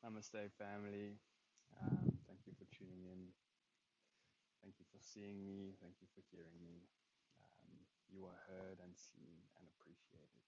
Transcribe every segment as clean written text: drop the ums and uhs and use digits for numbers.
Namaste, family. Thank you for tuning in. Thank you for seeing me. Thank you for hearing me. You are heard and seen and appreciated.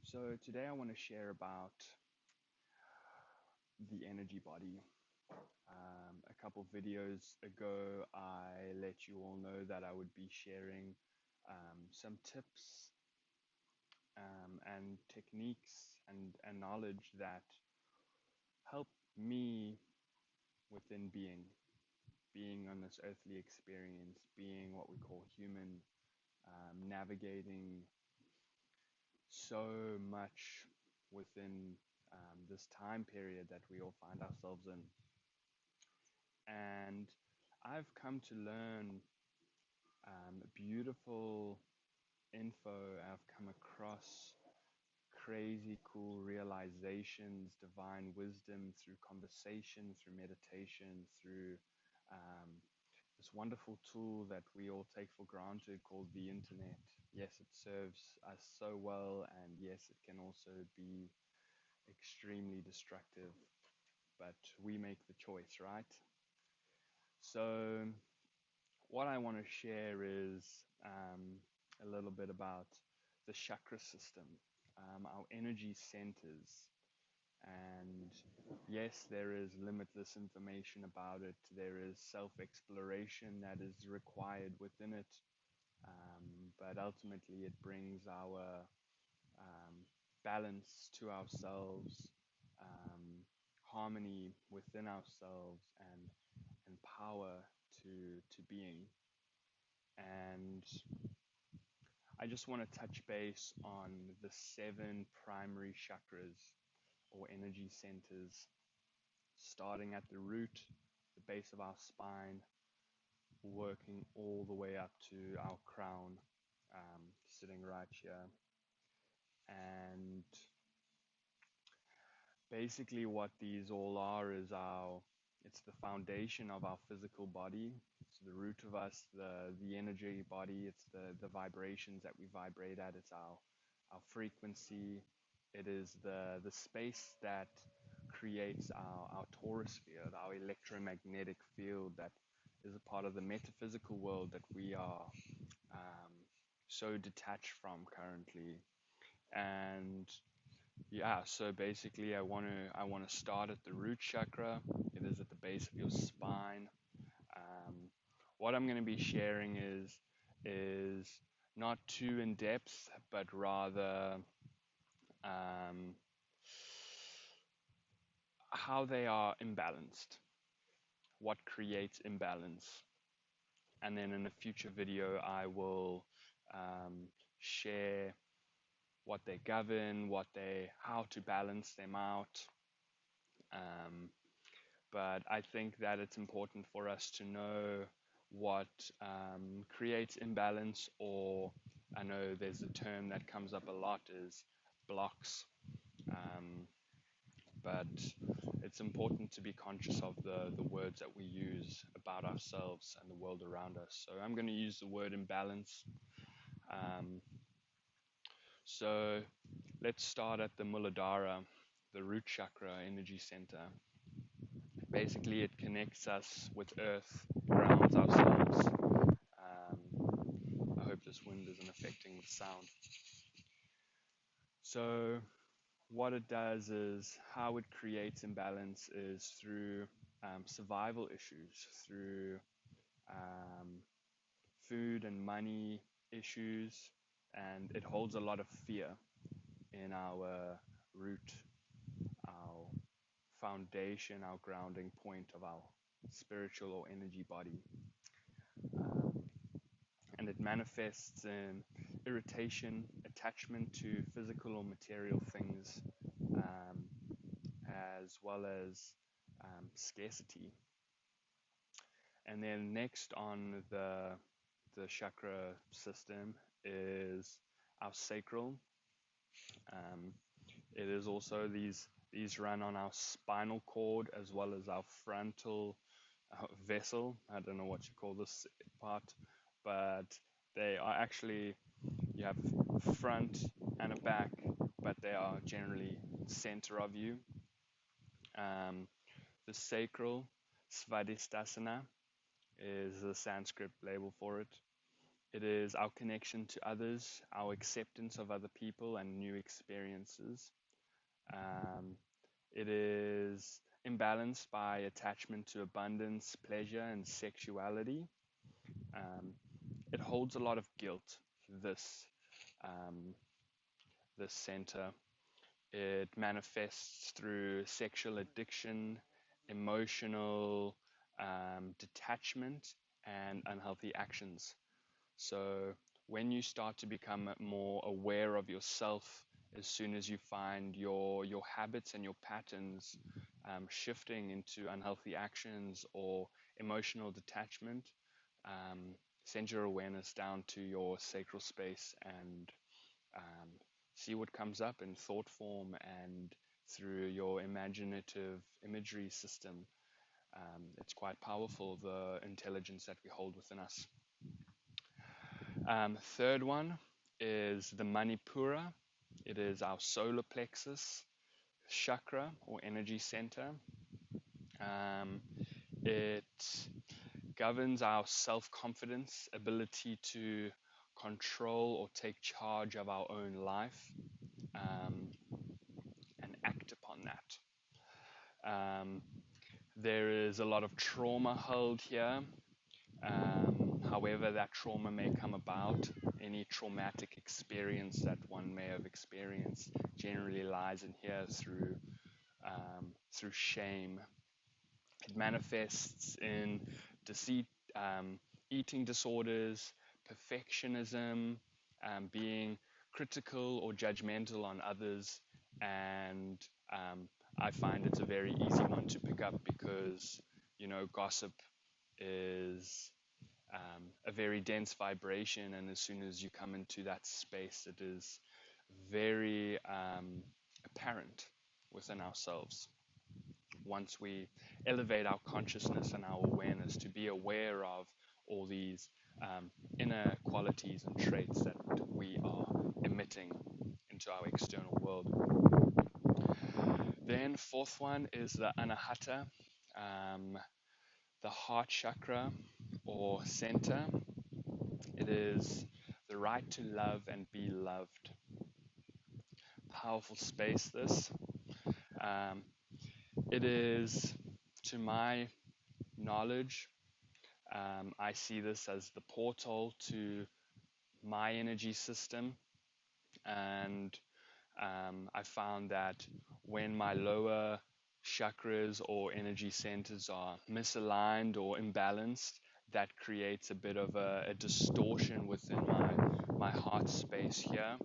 So, today I want to share about the energy body. A couple videos ago, I let you all know that I would be sharing some tips and techniques and knowledge that help me within being on this earthly experience, being what we call human, navigating so much within this time period that we all find ourselves in. And I've come to learn beautiful info. I've come across crazy cool realizations, divine wisdom through conversation, through meditation, through um, this wonderful tool that we all take for granted called the internet. Yes, it serves us so well, and yes, it can also be extremely destructive, but we make the choice, right? So, what I want to share is a little bit about the chakra system, our energy centers. And yes, there is limitless information about it. There is self exploration that is required within it. But ultimately, it brings our balance to ourselves, harmony within ourselves, and power to being. And I just want to touch base on the 7 primary chakras or energy centers, starting at the root, the base of our spine, working all the way up to our crown, sitting right here. And basically, what these all are is it's the foundation of our physical body. It's the root of us, the energy body. It's the vibrations that we vibrate at. It's our frequency. It is the space that creates our torus field, our electromagnetic field that is a part of the metaphysical world that we are um, so detached from currently. And yeah, so basically I want to start at the root chakra. It is at the base of your spine. Um, what I'm going to be sharing is not too in depth, but rather um, how they are imbalanced, what creates imbalance, and then in a future video I will share what they govern, how to balance them out. Um, but I think that it's important for us to know what creates imbalance, or I know there's a term that comes up a lot is blocks, um, but it's important to be conscious of the words that we use about ourselves and the world around us. So I'm going to use the word imbalance. Um, so let's start at the Muladhara, the root chakra energy center. Basically, it connects us with earth, grounds ourselves. I hope this wind isn't affecting the sound. So what it does is, how it creates imbalance is through survival issues, through um, food and money issues, and it holds a lot of fear in our root, our foundation, our grounding point of our spiritual or energy body. Um, and it manifests in irritation, attachment to physical or material things, um, as well as scarcity. And then next on the chakra system is our sacral. Um, it is also these run on our spinal cord as well as our frontal vessel. I don't know what you call this part, but They are actually, you have a front and a back, but they are generally center of you. Um, the sacral svadhisthasana is the Sanskrit label for it. It is our connection to others, our acceptance of other people and new experiences. Um, it is imbalanced by attachment to abundance, pleasure, and sexuality. Um, it holds a lot of guilt, this, um, this center. It manifests through sexual addiction, emotional detachment, and unhealthy actions. So when you start to become more aware of yourself, as soon as you find your habits and your patterns shifting into unhealthy actions or emotional detachment, um, send your awareness down to your sacral space and um, see what comes up in thought form and through your imaginative imagery system. It's quite powerful, the intelligence that we hold within us. Third one is the Manipura. It is our solar plexus chakra or energy center. Um, it governs our self confidence, ability to control or take charge of our own life um, and act upon that. There is a lot of trauma held here. However, that trauma may come about, any traumatic experience that one may have experienced generally lies in here through shame. It manifests in deceit, eating disorders, perfectionism, being critical or judgmental on others, and I find it's a very easy one to pick up because gossip is a very dense vibration, and as soon as you come into that space, it is very apparent within ourselves. Once we elevate our consciousness and our awareness to be aware of all these inner qualities and traits that we are emitting into our external world. Then, fourth one is the Anahata, the heart chakra or center. It is the right to love and be loved. Powerful space, this. Um, it is, to my knowledge, I see this as the portal to my energy system. And I found that when my lower chakras or energy centers are misaligned or imbalanced, that creates a bit of a distortion within my heart space here.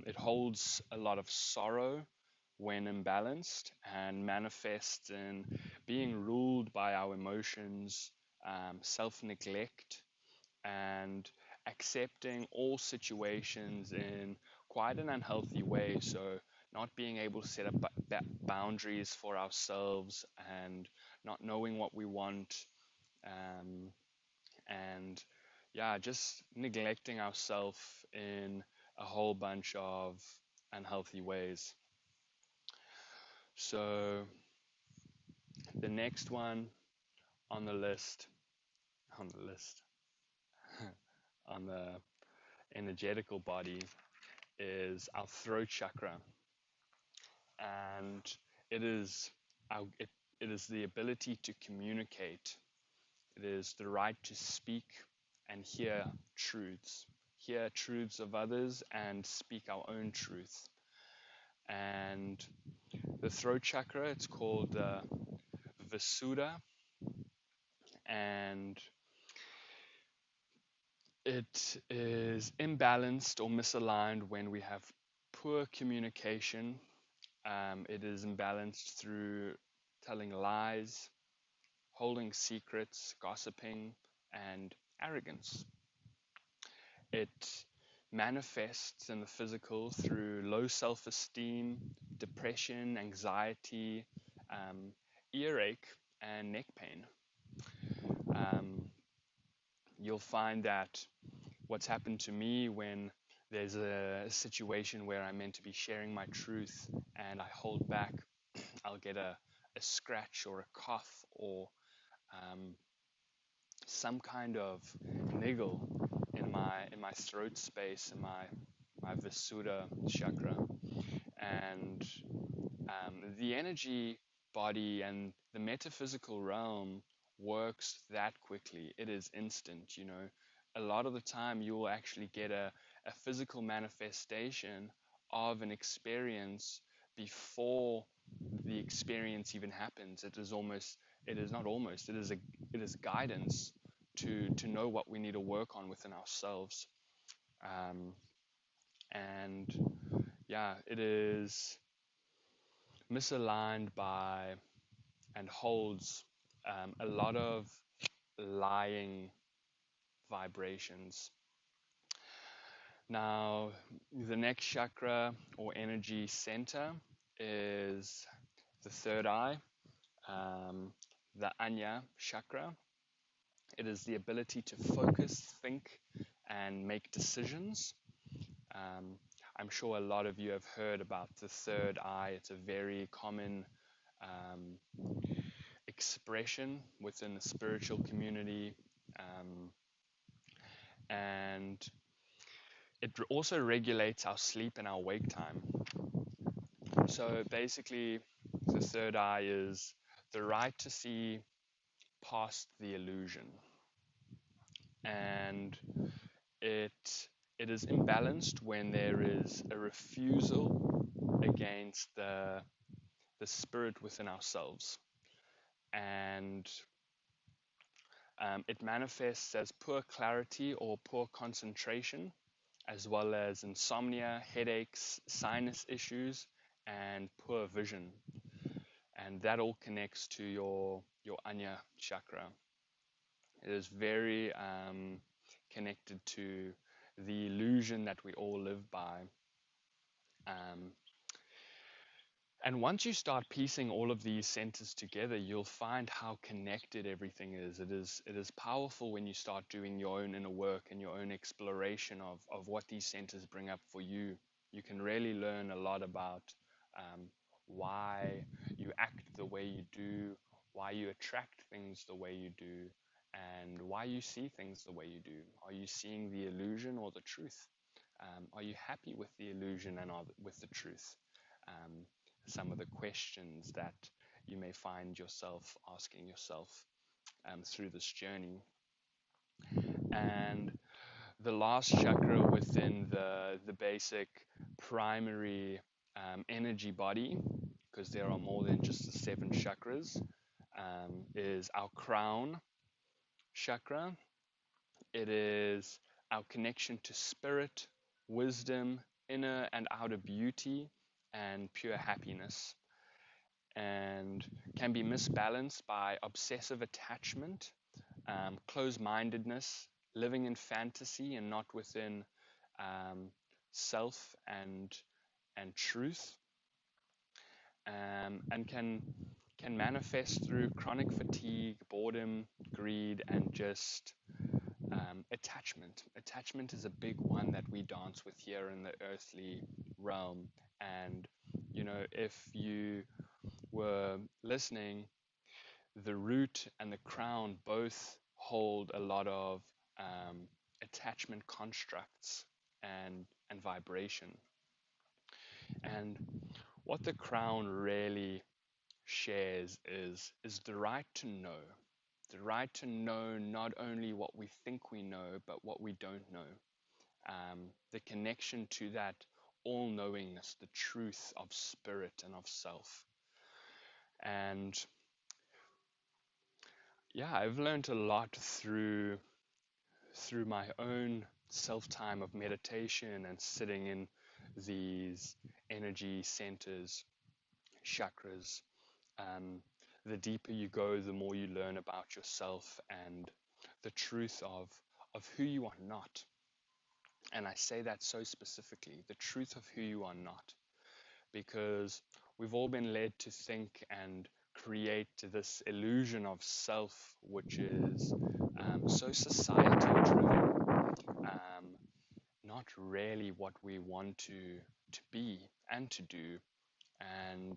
It holds a lot of sorrow when imbalanced and manifests in being ruled by our emotions, self neglect, and accepting all situations in quite an unhealthy way. So, not being able to set up boundaries for ourselves and not knowing what we want, um, and yeah, just neglecting ourselves in a whole bunch of unhealthy ways. So, the next one on the list, on the list, on the energetical body is our throat chakra, and it is it is the ability to communicate. It is the right to speak and hear truths of others, and speak our own truth. And the throat chakra, it's called Visuddha, and it is imbalanced or misaligned when we have poor communication. It is imbalanced through telling lies, holding secrets, gossiping, and arrogance. It manifests in the physical through low self esteem, depression, anxiety, um, earache, and neck pain. Um, you'll find that what's happened to me when there's a situation where I'm meant to be sharing my truth and I hold back, I'll get a scratch or a cough or um, some kind of niggle in my throat space, in my Visuddha chakra, and the energy body and the metaphysical realm works that quickly. It is instant, you know. A lot of the time, you will actually get a physical manifestation of an experience before the experience even happens. It is not almost, it is guidance to know what we need to work on within ourselves. Um, and yeah, it is misaligned by and holds a lot of lying vibrations. Now, the next chakra or energy center is the third eye, um, the Anya chakra. It is the ability to focus, think, and make decisions. Um, I'm sure a lot of you have heard about the third eye. It's a very common um, expression within the spiritual community, um, and it also regulates our sleep and our wake time. So basically, the third eye is the right to see past the illusion, and it it is imbalanced when there is a refusal against the spirit within ourselves, and it manifests as poor clarity or poor concentration, as well as insomnia, headaches, sinus issues, and poor vision. And that all connects to your Anya chakra. It is very connected to the illusion that we all live by. Um, And once you start piecing all of these centers together, you'll find how connected everything is. It is powerful when you start doing your own inner work and your own exploration of what these centers bring up for you. You can really learn a lot about why you act the way you do, why you attract things the way you do, and why you see things the way you do. Are you seeing the illusion or the truth? Are you happy with the illusion and with the truth? Um, some of the questions that you may find yourself asking yourself through this journey. And the last chakra within the basic primary energy body, because there are more than just the 7 chakras, is our crown chakra. It is our connection to spirit, wisdom, inner and outer beauty, and pure happiness, and can be misbalanced by obsessive attachment, closed mindedness, living in fantasy and not within self and truth, and can manifest through chronic fatigue, boredom, greed, and just attachment. Attachment is a big one that we dance with here in the earthly realm. And, you know, if you were listening, the root and the crown both hold a lot of attachment constructs and vibration. And what the crown really shares is the right to know not only what we think we know, but what we don't know. The connection to that all knowingness, the truth of spirit and of self. And yeah, I've learned a lot through my own self time of meditation and sitting in these energy centers, chakras. Um, the deeper you go, the more you learn about yourself and the truth of who you are not. And I say that so specifically, the truth of who you are not, because we've all been led to think and create this illusion of self, which is so societal driven. not really what we want to be and to do. And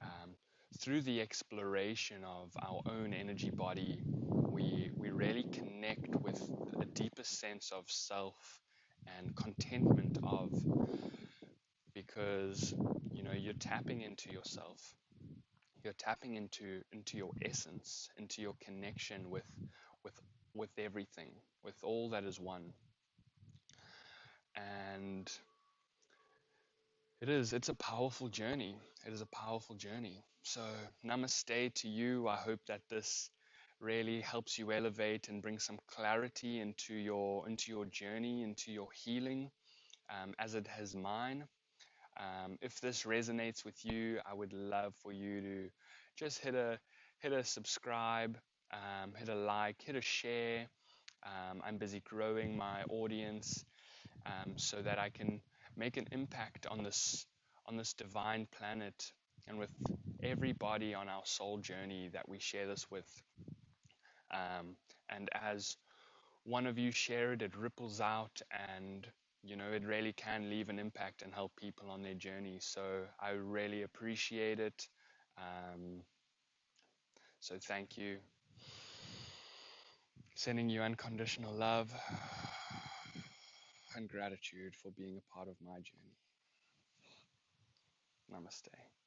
um, through the exploration of our own energy body, we really connect with a deeper sense of self and contentment of, because you're tapping into yourself, you're tapping into your essence, into your connection with with everything, with all that is one. And it's a powerful journey. It is a powerful journey. So namaste to you. I hope that this really helps you elevate and bring some clarity into your journey, into your healing, as it has mine. If this resonates with you, I would love for you to just hit a subscribe, hit a like, hit a share. I'm busy growing my audience, so that I can make an impact on this divine planet, and with everybody on our soul journey that we share this with. And as one of you share it, it ripples out, and it really can leave an impact and help people on their journey. So I really appreciate it. Um, so thank you. Sending you unconditional love and gratitude for being a part of my journey. Namaste.